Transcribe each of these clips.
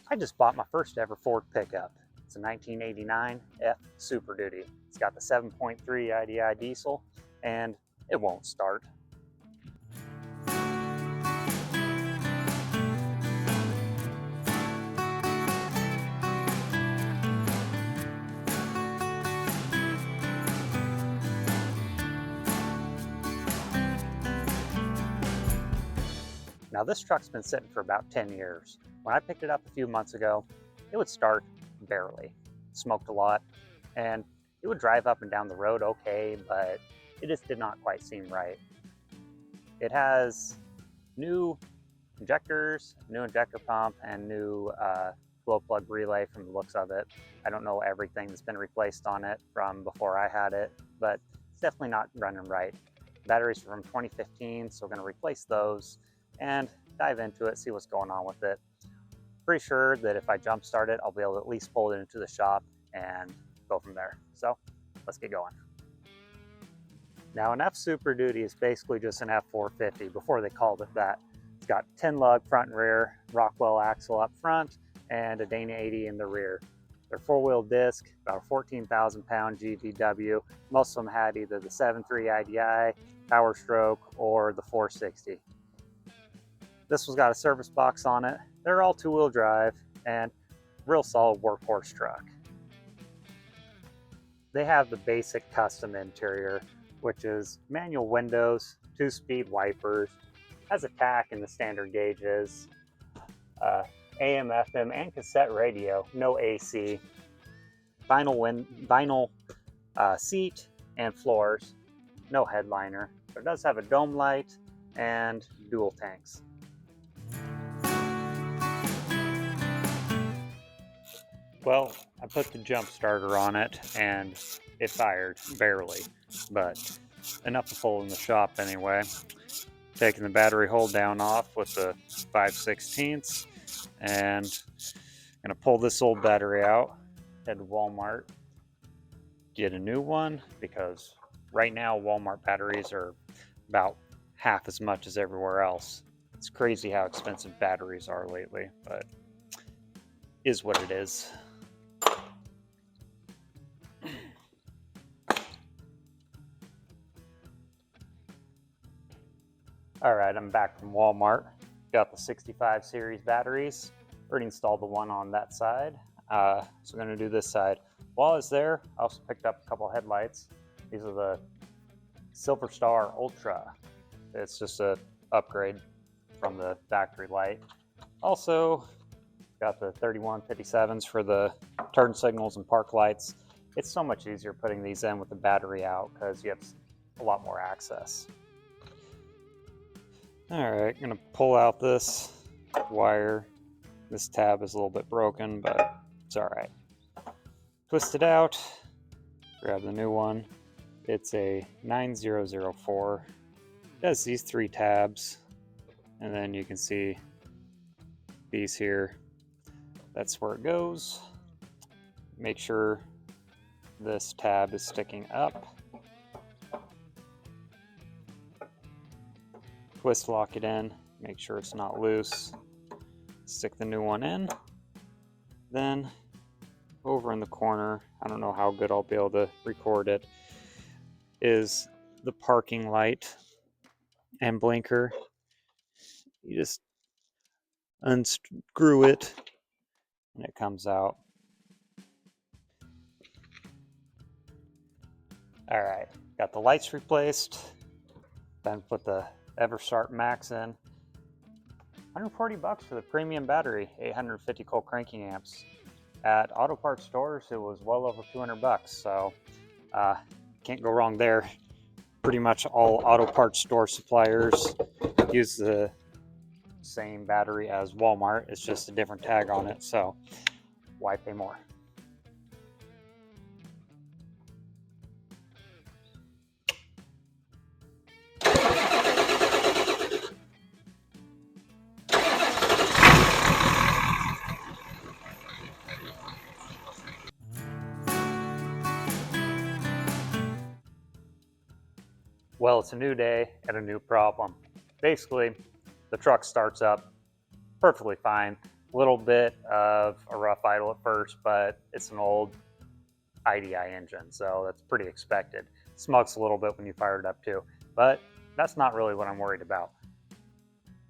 I just bought my first ever Ford pickup. It's a 1989 F Super Duty. It's got the 7.3 IDI diesel and it won't start. Now this truck's been sitting for about 10 years. When I picked it up a few months ago, it would start barely. Smoked a lot, and it would drive up and down the road okay, but it just did not quite seem right. It has new injectors, new injector pump, and new glow plug relay from the looks of it. I don't know everything that's been replaced on it from before I had it, but it's definitely not running right. Batteries are from 2015, so we're going to replace those and dive into it, see what's going on with it. Pretty sure that if I jump start it, I'll be able to at least pull it into the shop and go from there. So let's get going. Now an F Super Duty is basically just an F450 before they called it that. It's got 10 lug front and rear, Rockwell axle up front, and a Dana 80 in the rear. They're four-wheel disc, about a 14,000 pound GVW. Most of them had either the 7.3 IDI, Power Stroke, or the 460. This one's got a service box on it. They're all two-wheel drive and real solid workhorse truck. They have the basic custom interior, which is manual windows, 2-speed wipers, has a tack in the standard gauges, AM, FM, and cassette radio, no AC, vinyl seat and floors, no headliner, but it does have a dome light and dual tanks. Well, I put the jump starter on it and it fired barely, but enough to pull in the shop anyway. Taking the battery hold down off with the 5/16 and gonna pull this old battery out, head to Walmart, get a new one, because right now Walmart batteries are about half as much as everywhere else. It's crazy how expensive batteries are lately, but is what it is. Alright, I'm back from Walmart. Got the 65 series batteries. Already installed the one on that side. So I'm going to do this side. While I was there, I also picked up a couple headlights. These are the Silver Star Ultra. It's just an upgrade from the factory light. Also, got the 3157s for the turn signals and park lights. It's so much easier putting these in with the battery out because you have a lot more access. Alright, I'm going to pull out this wire. This tab is a little bit broken, but it's alright. Twist it out, grab the new one. It's a 9004. It has these 3 tabs, and then you can see these here. That's where it goes. Make sure this tab is sticking up. Twist lock it in, make sure it's not loose. Stick the new one in. Then over in the corner, I don't know how good I'll be able to record it, is the parking light and blinker. You just unscrew it and it comes out. Alright, got the lights replaced. Then put the EverStart Max in. 140 bucks for the premium battery, 850 cold cranking amps. At auto parts stores, it was well over 200 bucks, so can't go wrong there. Pretty much all auto parts store suppliers use the same battery as Walmart. It's just a different tag on it, so why pay more? Well, it's a new day and a new problem. Basically, the truck starts up perfectly fine. little bit of a rough idle at first, but it's an old IDI engine, so that's pretty expected. Smokes a little bit when you fire it up too, but that's not really what I'm worried about.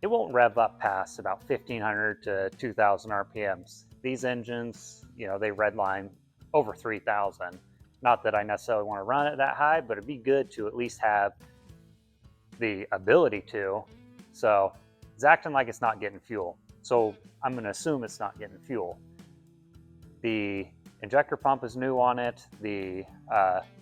It won't rev up past about 1500 to 2000 RPMs. These engines, you know, they redline over 3000. Not that I necessarily want to run it that high, but it'd be good to at least have the ability to. So it's acting like it's not getting fuel. So I'm going to assume it's not getting fuel. The injector pump is new on it. The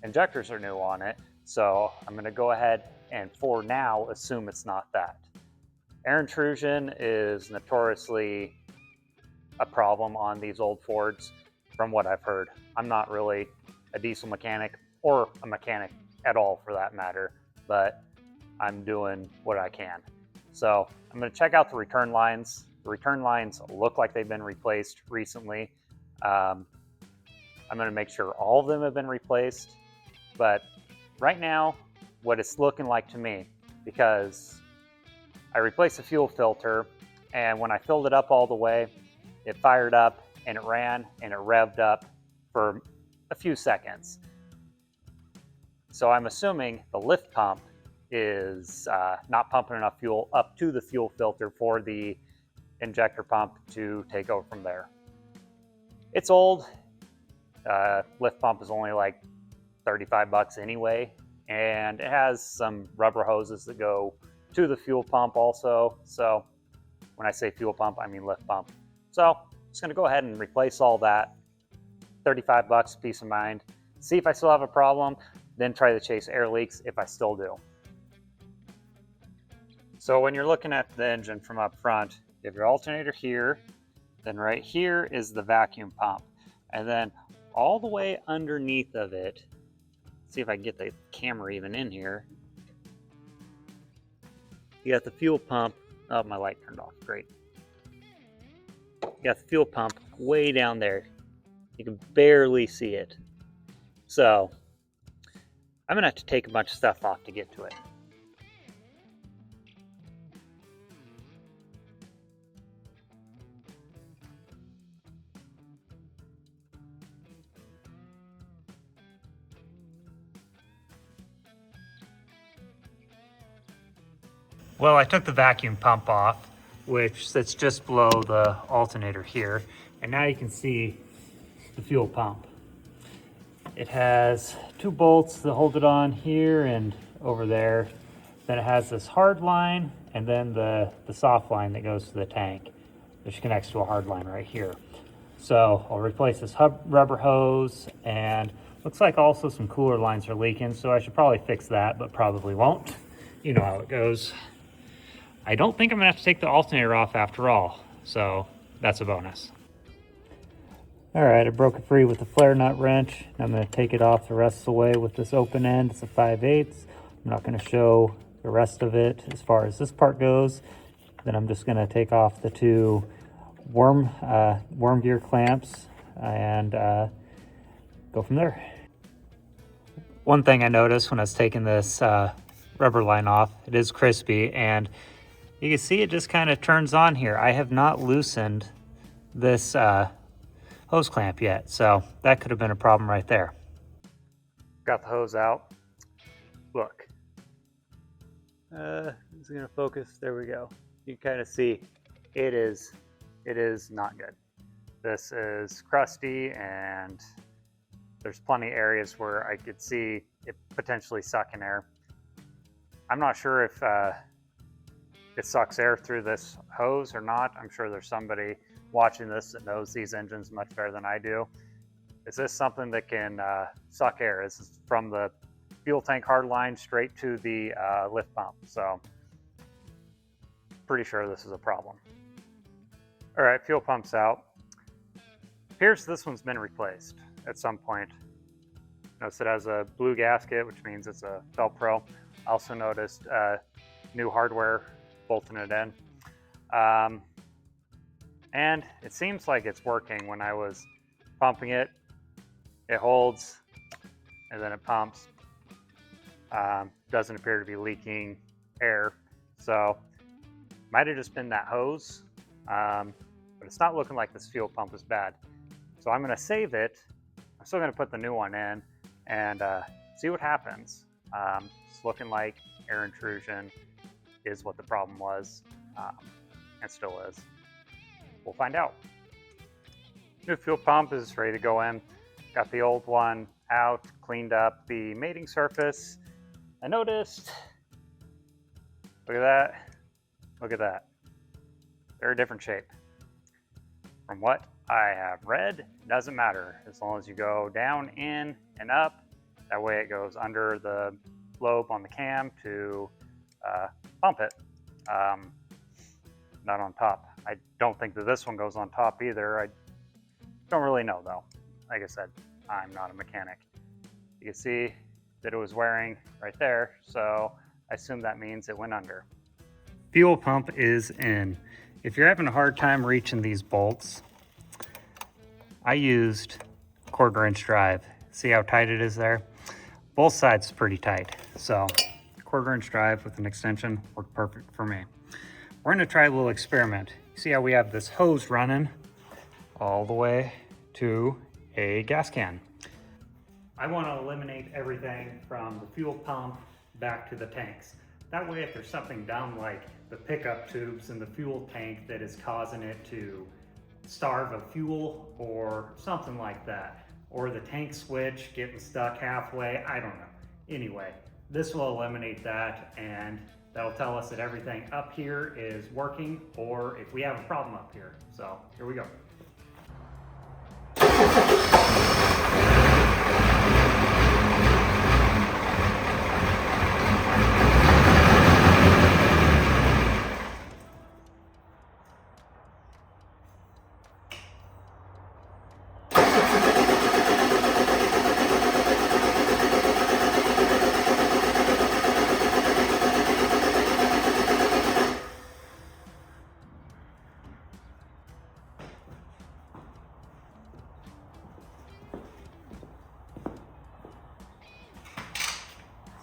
injectors are new on it. So I'm going to go ahead and for now assume it's not that. Air intrusion is notoriously a problem on these old Fords from what I've heard. I'm not really a diesel mechanic or a mechanic at all for that matter, but I'm doing what I can. So I'm going to check out the return lines. The return lines look like they've been replaced recently. I'm going to make sure all of them have been replaced, but right now what it's looking like to me, because I replaced the fuel filter, and when I filled it up all the way, it fired up and it ran and it revved up for a few seconds. So I'm assuming the lift pump is not pumping enough fuel up to the fuel filter for the injector pump to take over from there. It's old. Lift pump is only like 35 bucks anyway, and it has some rubber hoses that go to the fuel pump also. So when I say fuel pump, I mean lift pump. So I'm just going to go ahead and replace all that. 35 bucks, peace of mind. See if I still have a problem, then try to chase air leaks if I still do. So when you're looking at the engine from up front, you have your alternator here, then right here is the vacuum pump. And then all the way underneath of it, see if I can get the camera even in here. You got the fuel pump. Oh, my light turned off. Great. You got the fuel pump way down there. You can barely see it. So I'm going to have to take a bunch of stuff off to get to it. Well, I took the vacuum pump off, which sits just below the alternator here. And now you can see the fuel pump. It has two bolts that hold it on here and over there. Then it has this hard line and then the soft line that goes to the tank, which connects to a hard line right here. So I'll replace this rubber hose, and looks like also some cooler lines are leaking, so I should probably fix that, but probably won't. You know how it goes. I don't think I'm gonna have to take the alternator off after all, so that's a bonus. All right, I broke it free with the flare nut wrench. I'm gonna take it off the rest of the way with this open end. It's a 5/8. I'm not gonna show the rest of it as far as this part goes. Then I'm just gonna take off the two worm gear clamps and go from there. One thing I noticed when I was taking this rubber line off, it is crispy, and you can see it just kind of turns on here. I have not loosened this hose clamp yet, so that could have been a problem right there. Got the hose out. Look. Is it gonna focus? There we go. You can kind of see it is not good. This is crusty, and there's plenty of areas where I could see it potentially sucking air. I'm not sure if it sucks air through this hose or not. I'm sure there's somebody watching this that knows these engines much better than I do. Is this something that can suck air? This is from the fuel tank hard line straight to the lift pump. So pretty sure this is a problem. All right, fuel pump's out. Appears this one's been replaced at some point. Notice it has a blue gasket, which means it's a Velcro. Also noticed new hardware bolting it in. And it seems like it's working. When I was pumping it, it holds and then it pumps. Doesn't appear to be leaking air. So might have just been that hose, but it's not looking like this fuel pump is bad. So I'm going to save it. I'm still going to put the new one in and see what happens. It's looking like air intrusion is what the problem was, and still is. We'll find out. New fuel pump is ready to go in. Got the old one out, cleaned up the mating surface. I noticed, look at that, look at that. They're a different shape. From what I have read, doesn't matter as long as you go down, in, and up. That way it goes under the lobe on the cam to pump it, not on top. I don't think that this one goes on top either. I don't really know though. Like I said, I'm not a mechanic. You can see that it was wearing right there, so I assume that means it went under. Fuel pump is in. If you're having a hard time reaching these bolts, I used 1/4 inch drive. See how tight it is there? Both sides pretty tight, so 1/4 inch drive with an extension worked perfect for me. We're gonna try a little experiment. See how we have this hose running all the way to a gas can. I want to eliminate everything from the fuel pump back to the tanks. That way, if there's something down like the pickup tubes in the fuel tank that is causing it to starve of fuel or something like that, or the tank switch getting stuck halfway, I don't know. Anyway, this will eliminate that, and that'll tell us that everything up here is working, or if we have a problem up here. So here we go.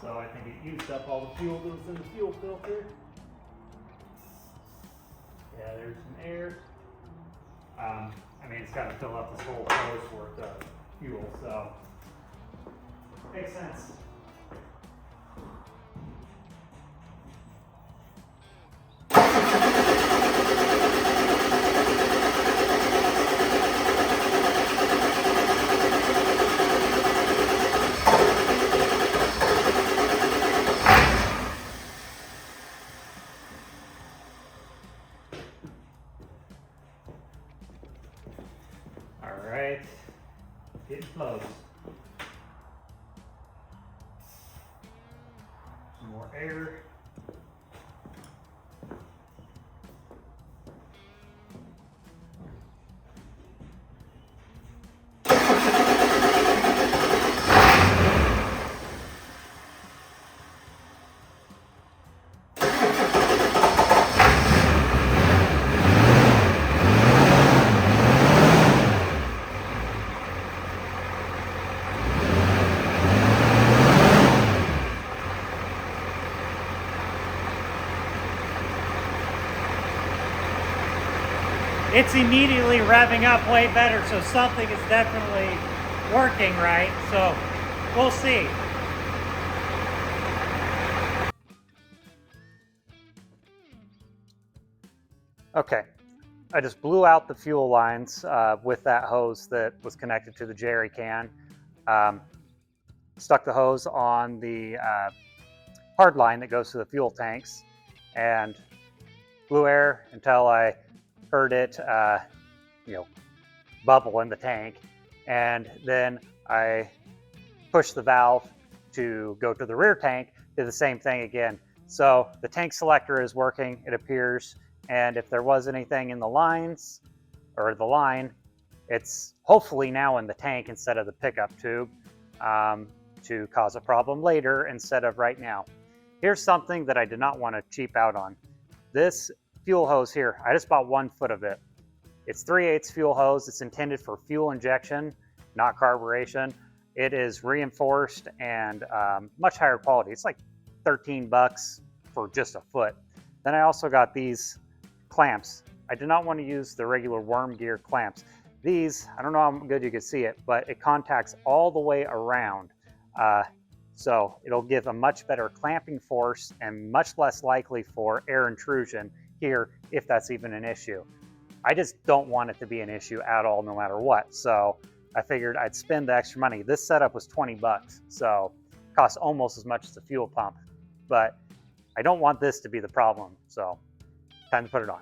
So I think it used up all the fuel that was in the fuel filter. Yeah, there's some air. I mean, it's got to fill up this whole hose worth of fuel, so makes sense. All right, getting close. Some more air. It's immediately revving up way better, so something is definitely working right. So we'll see. Okay, I just blew out the fuel lines with that hose that was connected to the jerry can. Stuck the hose on the hard line that goes to the fuel tanks and blew air until I heard it, bubble in the tank, and then I pushed the valve to go to the rear tank, did the same thing again. So the tank selector is working, it appears, and if there was anything in the lines, or the line, it's hopefully now in the tank instead of the pickup tube to cause a problem later instead of right now. Here's something that I did not want to cheap out on. This fuel hose here, I just bought 1 foot of it. It's 3/8 fuel hose. It's intended for fuel injection, not carburation. It is reinforced and much higher quality. It's like 13 bucks for just a foot. Then I also got these clamps. I did not want to use the regular worm gear clamps. These, I don't know how good you can see it, but it contacts all the way around. So it'll give a much better clamping force and much less likely for air intrusion here, if that's even an issue. I just don't want it to be an issue at all, no matter what. So I figured I'd spend the extra money. This setup was 20 bucks, so it costs almost as much as the fuel pump. But I don't want this to be the problem, so time to put it on.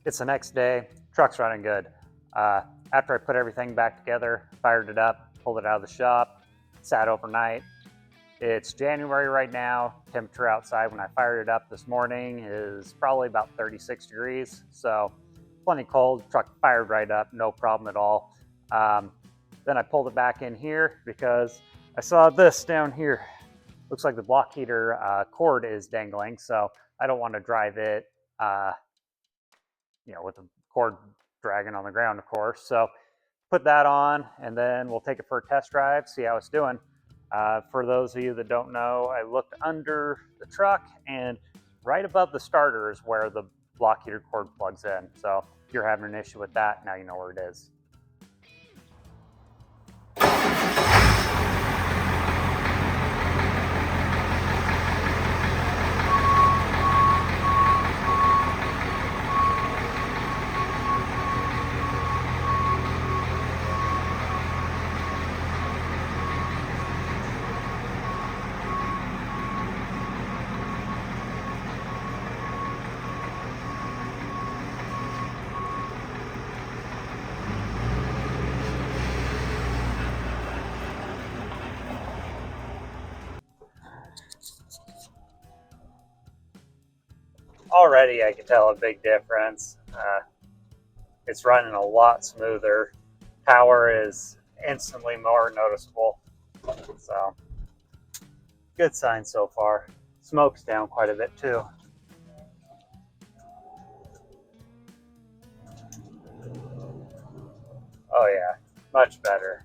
It's the next day, truck's running good. After I put everything back together, fired it up, pulled it out of the shop, sat overnight. It's January right now. Temperature outside when I fired it up this morning is probably about 36 degrees. So plenty cold, truck fired right up, no problem at all. Then I pulled it back in here because I saw this down here. Looks like the block heater cord is dangling, so I don't want to drive it with the cord dragging on the ground, of course. So put that on, and then we'll take it for a test drive, see how it's doing. For those of you that don't know, I looked under the truck, and right above the starter is where the block heater cord plugs in. So if you're having an issue with that, now you know where it is. Already I can tell a big difference. It's running a lot smoother. Power is instantly more noticeable. So good sign so far. Smoke's down quite a bit too. Oh yeah, much better.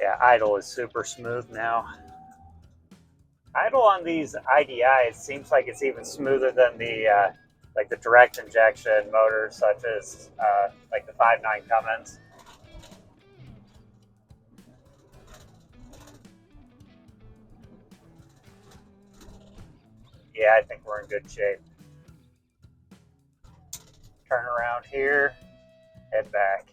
Yeah, idle is super smooth now. Idle on these IDIs seems like it's even smoother than the like the direct injection motors, such as like the 5.9 Cummins. Yeah, I think we're in good shape. Turn around here, head back.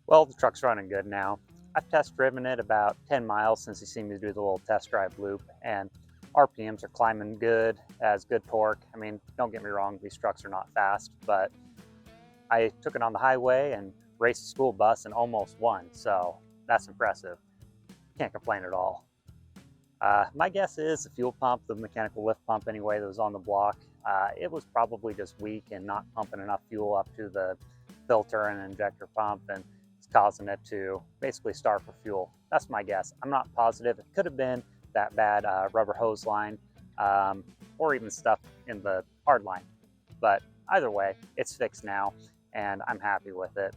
Well, the truck's running good now. I've test driven it about 10 miles since you seen me do the little test drive loop, and RPMs are climbing good, has good torque. I mean, don't get me wrong, these trucks are not fast, but I took it on the highway and raced a school bus and almost won, so that's impressive. Can't complain at all. My guess is the fuel pump, the mechanical lift pump anyway, that was on the block, it was probably just weak and not pumping enough fuel up to the filter and injector pump, and it's causing it to basically starve for fuel. That's my guess. I'm not positive. It could have been that bad rubber hose line or even stuff in the hard line. But either way, it's fixed now and I'm happy with it.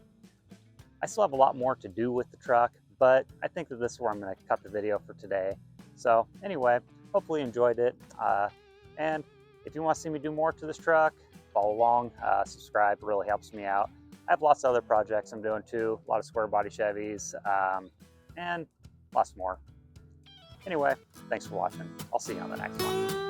I still have a lot more to do with the truck, but I think that this is where I'm going to cut the video for today. So anyway, hopefully you enjoyed it. And if you want to see me do more to this truck, follow along, subscribe, it really helps me out. I have lots of other projects I'm doing too, a lot of square body Chevys, and lots more. Anyway, thanks for watching. I'll see you on the next one.